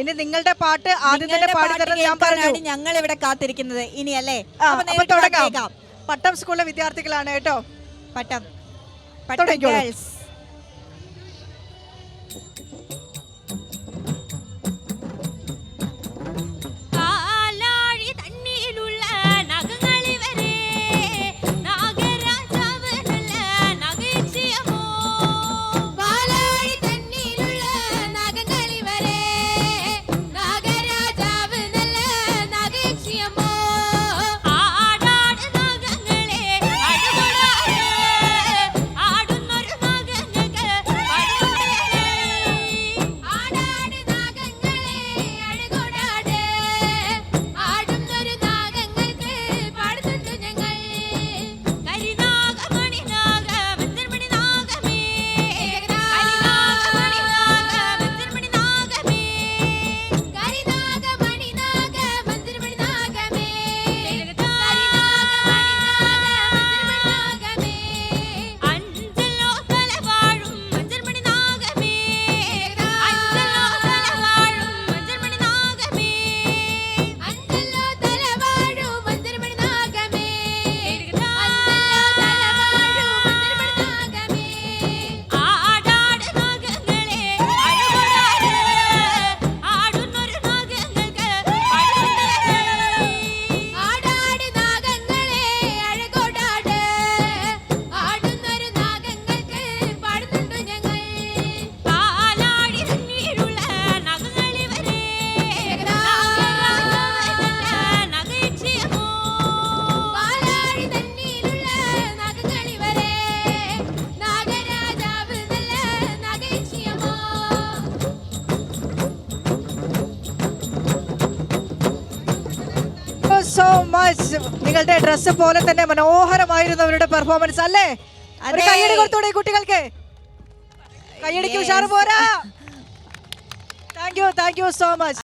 ഇനി നിങ്ങളുടെ പാട്ട് ആദ്യം തന്നെ പാടി തരാൻ ഞാൻ പറഞ്ഞു. ഞങ്ങൾ ഇവിടെ കാത്തിരിക്കുന്നത് ഇനി അല്ലേ? തുടങ്ങാം. പട്ടം സ്കൂളിലെ വിദ്യാർത്ഥികളാണ് കേട്ടോ. പട്ടം ഗേൾസ്. So much. നിങ്ങളുടെ ഡ്രസ് പോലെ തന്നെ മനോഹരമായിരുന്നു അവരുടെ പെർഫോമൻസ് അല്ലേ? ഒരു കയ്യടി കൊടുത്തൂടെ കുട്ടികൾക്ക്? കയ്യടിക്ക് ഉഷാറ് പോരാ. Thank you so much.